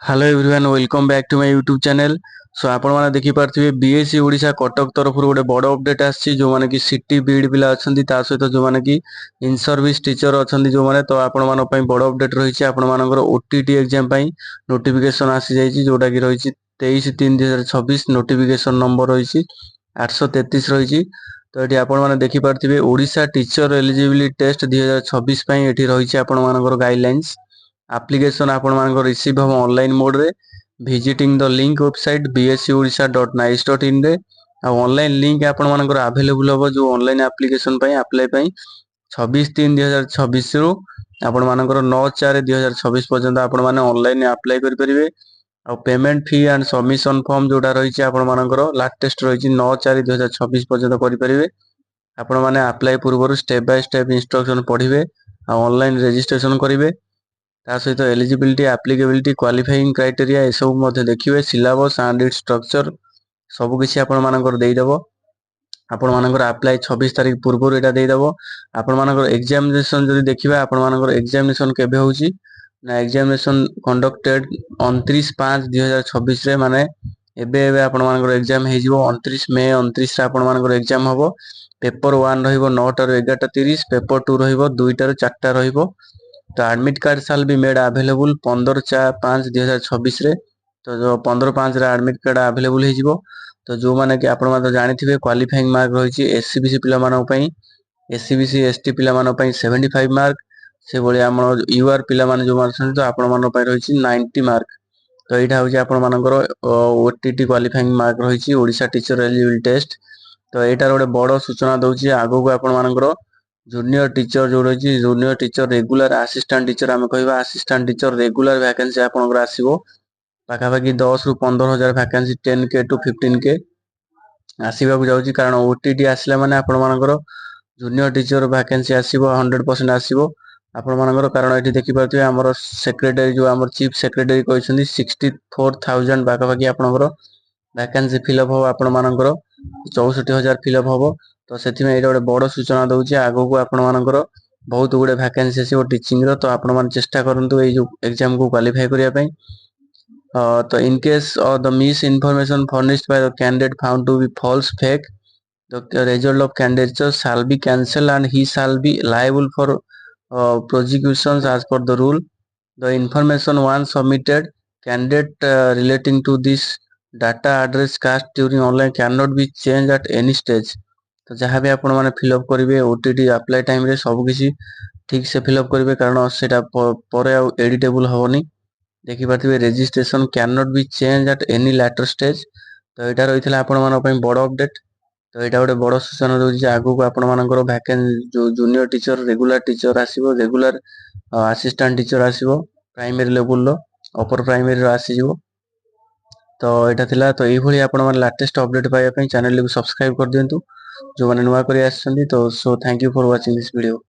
Hello everyone welcome back to my YouTube channel. So आपण माने देखि पारथिबे बीएससी ओडिशा कटक तरफ गोटे बड़ अपडेट आछि जो माने कि सिटी बीड पिला अछंती ता सहित जो माने कि इन सर्विस टीचर अछंती जो माने तो आपण मानो पई बड़ अपडेट रहिछि। आपण मानकर ओटीटी एग्जाम पई नोटिफिकेशन आसी जाईछि जोटा कि रहिछि 23/3/2026 नोटिफिकेशन नंबर रहिछि 833 रहिछि। तो एठी आपण माने देखि पारथिबे ओडिशा टीचर एलिजिबिलिटी टेस्ट 2026 पई एठी रहिछि आपण मानकर गाइडलाइंस। एप्लिकेशन आपण मानकर रिसीव हम ऑनलाइन मोड रे visiting the link website bscodisha.nice.in रे आ ऑनलाइन लिंक आपण मानकर अवेलेबल हो जो ऑनलाइन एप्लिकेशन पई अप्लाई पई 26/3/2026 रु आपण मानकर 9/4/2026 पर्यंत आपण माने ऑनलाइन अप्लाई करि परिबे। आ payment fee and submission form जोटा रहिछि आपण मानकर लाटेस्ट रहिछि 9/4/2026 पर्यंत करि परिबे। आपण माने अप्लाई पूर्व स्टेप बाय स्टेप इंस्ट्रक्शन पढिबे आ ऑनलाइन रजिस्ट्रेशन करिवे। ता सहित एलिजिबिलिटी एप्लीकेबिलिटी क्वालिफाइंग क्राइटेरिया ए सब मध्ये देखिबे सिलेबस एंड इट्स स्ट्रक्चर सब किछि आपण मानकर देई देबो। आपण मानकर अप्लाई 26 तारिख पूर्व एटा देई देबो। आपण मानकर एग्जामिनेशन जदि देखिबा आपण मानकर एग्जामिनेशन केबे होउची ना एग्जामिनेशन कंडक्टेड 29/5/2026 रे माने एबे एबे आपण मानकर एग्जाम हे जिवो 29 मे 29 रे आपण मानकर एग्जाम हबो। पेपर 1 रहिबो 9 टा 11:30 पेपर 2 रहिबो 2 टा 4 रहिबो। तो एडमिट कार्ड साल बी मेड अवेलेबल 15/5/2026 रे। तो जो 15/5 रे एडमिट कार्ड अवेलेबल हे जिवो। तो जो माने कि आपण माने जानिथिबे क्वालिफाइंग मार्क रहिछि एससीबीसी पिला मानक पई एससीबीसी एसटी पिला मानक पई 75 मार्क से भली हमर यूआर पिला माने जो मारछन तो आपण मानक पई रहिछि 90 मार्क। तो एटा होछि आपण मानकर ओटीटी क्वालिफाइंग मार्क रहिछि ओडिशा टीचर एलिजिबल टेस्ट। तो एटार गोटे बड़ सूचना दउछि आगो को आपण मानकर जूनियर टीचर जो रही junior teacher regular assistant teacher आम कह असिस्टेंट टीचर रेगुलर वैकेंसी आपंकर आसो पाखापाखि 10 ରୁ 15,000 वैकेंसी 10K to 15K आसवा जाऊँगी। कारण ओटीटी आसला माने आपण मानकर जूनियर टीचर वैकेंसी आसो 100% आसो आपण मानकर। कारण ये देखिपे आम सेक्रेटरी जो आम चीफ सेक्रेटरी कहते 64,000 पाखापाखि आपंकर वैकेंसी फिलअप हम आपण मानकर 64,000 फिलअप हम। तो से गोटे बड़ सूचना दूसरी आगो को आपण मानकर बहुत गुड़े वैकेंसी आसो टीचिंग रो। तो आपण मान चेष्टा करूँ ये एग्जाम को क्वालिफाई करने। तो in case the miss information furnished by the candidate found to be false fake the result of candidate shall be cancel and he shall be liable for prosecutions as per the rule. The information one submitted candidate relating to this data address caste during online can not be change at any stage. तो जहाँ भी आपण मैंने fill up करेंगे OTT apply time रे सब किसी ठीक से फिलअप करेंगे कारण से एडिटेबल हेनी। देखिपे registration can not be change at any later stage. तो यहाँ रही है आपण मान बड़ अपडेट। तो यहाँ गोटे बड़ सूचना दूसरी आगू को आपण मानकर वैकेंसी जो जूनियर टीचर रेगुलर टीचर आसो रेगुलर असिस्टेंट टीचर आसो प्राइमरी लेवल अपर प्राइमरी आसीज। तो यहाँ थिला तो ये आपण मैंने लाटेस्ट अपडेट पाइबा चैनल को सब्सक्राइब कर दिंतु जो मैंने नुआ कर। तो so thank you for watching this video.